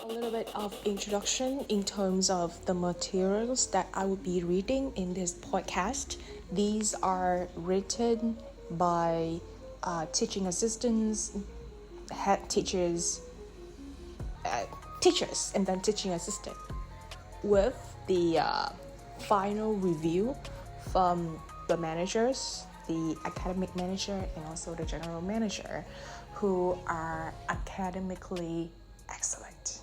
a little bit of introduction in terms of the materials that I will be reading in this podcast. These are written by teaching assistants, head teachers, teachers, and then teaching assistant, with the final review from the managers, the academic manager, and also the general manager, who are academically excellent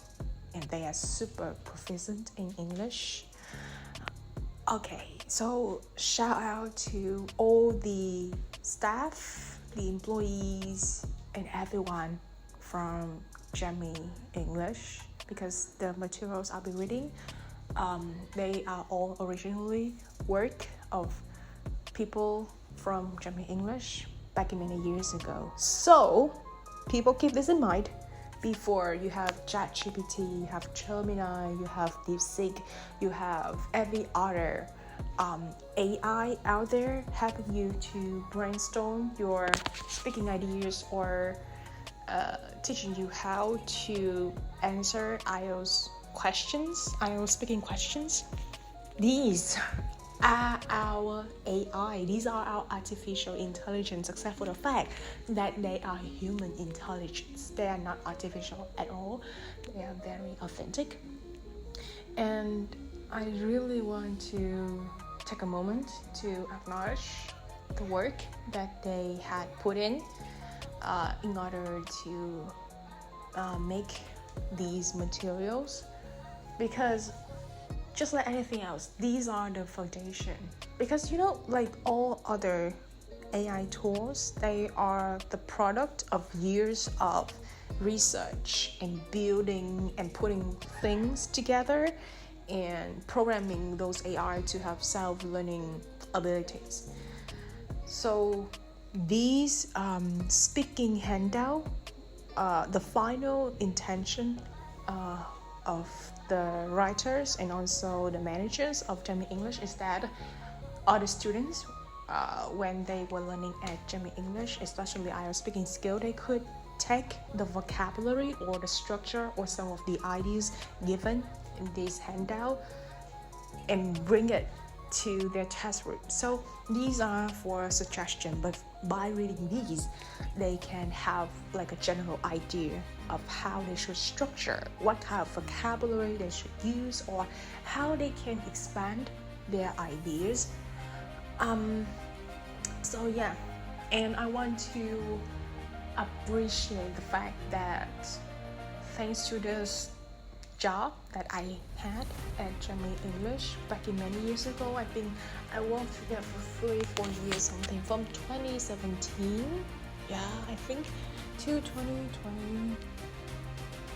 and they are super proficient in English. Okay, so shout out to all the staff, the employees, and everyone from Gemmy English, because the materials I'll be reading, they are all originally work of people from Gemmy English back in many years ago. So people keep this in mind before you have ChatGPT, you have Gemini, you have DeepSeek, you have every other AI out there helping you to brainstorm your speaking ideas or teaching you how to answer IELTS questions, IELTS speaking questions. These are our AI. These are our artificial intelligence, except for the fact that they are human intelligence. They are not artificial at all. They are very authentic. And I really want to take a moment to acknowledge the work that they had put in order to make these materials, because just like anything else, these are the foundation. Because like all other AI tools, they are the product of years of research and building and putting things together and programming those AI to have self-learning abilities. So these speaking handout, the final intention of the writers and also the managers of Gemmy English is that other students, when they were learning at Gemmy English, especially IELTS speaking skill, they could take the vocabulary or the structure or some of the ideas given in this handout and bring it to their test room. So these are for suggestion, but by reading these, they can have like a general idea of how they should structure, what kind of vocabulary they should use, or how they can expand their ideas. So yeah, and I want to appreciate the fact that thanks to this job that I had at Gemmy English back in many years ago, I think I worked there for 3-4 years, something from 2017, I think, to 2020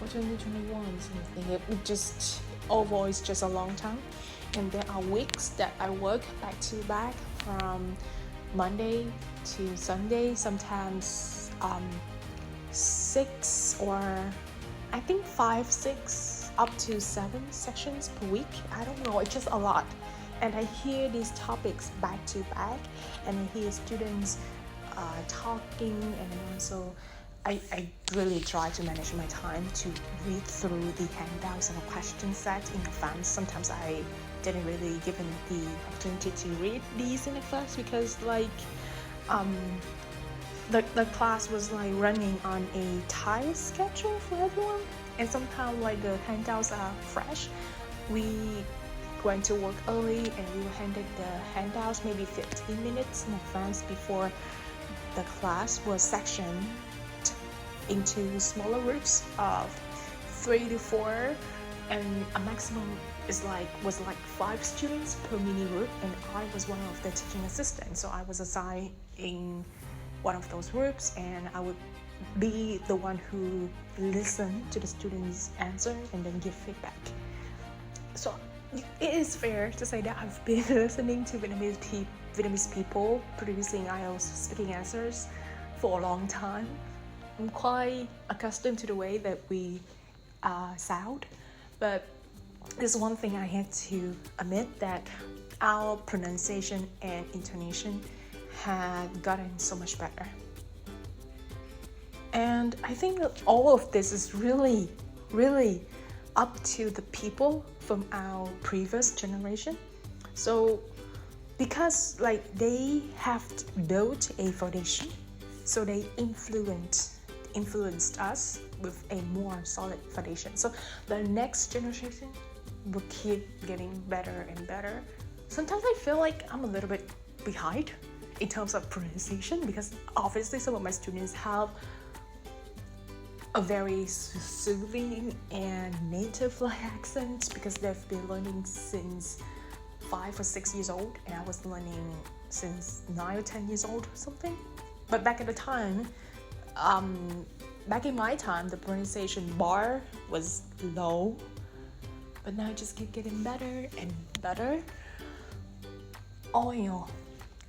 or 2021, something. It just overall is just a long time. And there are weeks that I work back to back from Monday to Sunday, sometimes 6 or I think 5, 6 up to 7 sessions per week. I don't know, it's just a lot. And I hear these topics back to back, and I hear students talking, and also I really try to manage my time to read through the handouts and the question set in advance. Sometimes I didn't really given the opportunity to read these in advance because the class was like running on a tight schedule for everyone, and sometimes like the handouts are fresh. We went to work early and we were handed the handouts maybe 15 minutes in advance before the class was sectioned into smaller groups of 3 to 4, and a maximum was like 5 students per mini group, and I was one of the teaching assistants, so I was assigned in one of those groups, and I would be the one who listened to the students' answer and then give feedback. So it is fair to say that I've been listening to Vietnamese people producing IELTS speaking answers for a long time. I'm quite accustomed to the way that we sound, but there's one thing I had to admit, that our pronunciation and intonation had gotten so much better. And I think that all of this is really, really up to the people from our previous generation. So because like they have built a foundation, so they influenced us with a more solid foundation. So the next generation will keep getting better and better. Sometimes I feel like I'm a little bit behind in terms of pronunciation, because obviously some of my students have a very soothing and native-like accent because they've been learning since 5 or 6 years old, and I was learning since 9 or 10 years old or something. But back at the time, back in my time, the pronunciation bar was low, but now it just keep getting better and better. Oil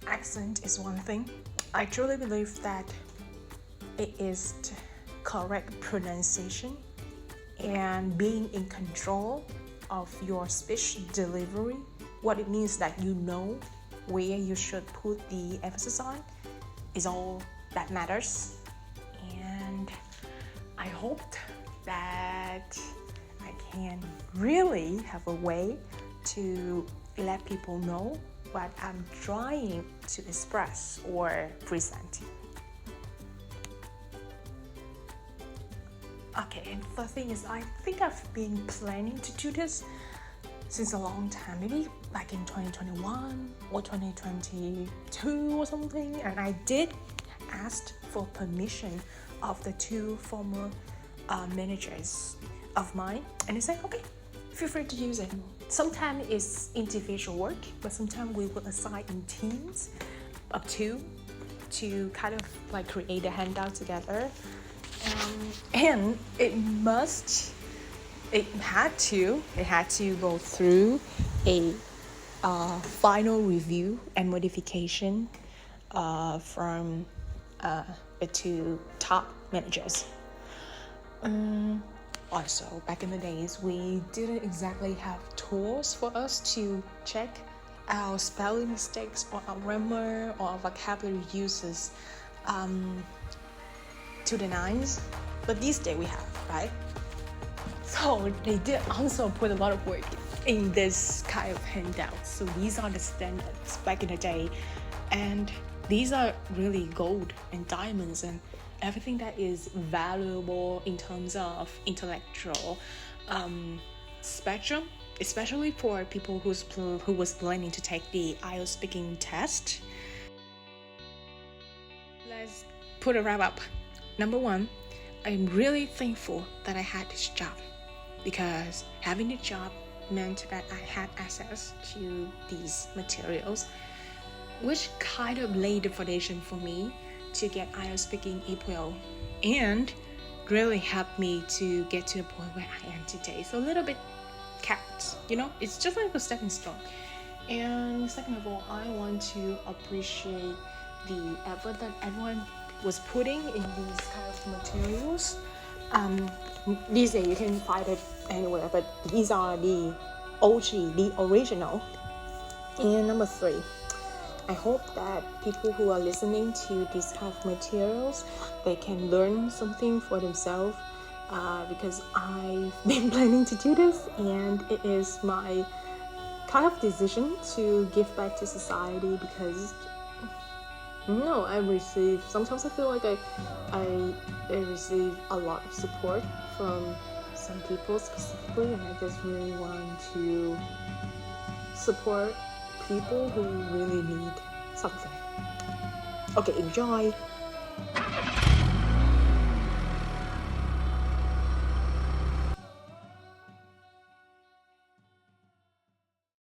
accent is one thing. I truly believe that it is correct pronunciation and being in control of your speech delivery. What it means that you know where you should put the emphasis on is all that matters. And I hoped that I can really have a way to let people know what I'm trying to express or present. Okay, and the thing is, I think I've been planning to do this since a long time, maybe like in 2021 or 2022 or something, and I did ask for permission of the 2 former managers of mine, and they said, okay, feel free to use it. Sometimes it's individual work, but sometimes we will assign in teams of 2 to kind of like create a handout together. And it had to go through a final review and modification from the 2 top managers. Also, back in the days, we didn't exactly have tools for us to check our spelling mistakes or our grammar or our vocabulary uses to the nines, but these days we have, right? So they did also put a lot of work in this kind of handout. So these are the standards back in the day, and these are really gold and diamonds and everything that is valuable in terms of intellectual spectrum, especially for people who was planning to take the IELTS speaking test. Let's put a wrap up. Number 1, I'm really thankful that I had this job, because having the job meant that I had access to these materials, which kind of laid the foundation for me to get IELTS speaking April and really helped me to get to the point where I am today. So a little bit capped, it's just like a stepping stone. And second of all, I want to appreciate the effort that everyone was putting in these kind of materials. These days you can find it anywhere, but these are the OG, the original. And number 3, I hope that people who are listening to these kind of materials, they can learn something for themselves, because I've been planning to do this, and it is my kind of decision to give back to society, because sometimes I feel like I receive a lot of support from some people specifically, and I just really want to support people who really need something. Okay, enjoy!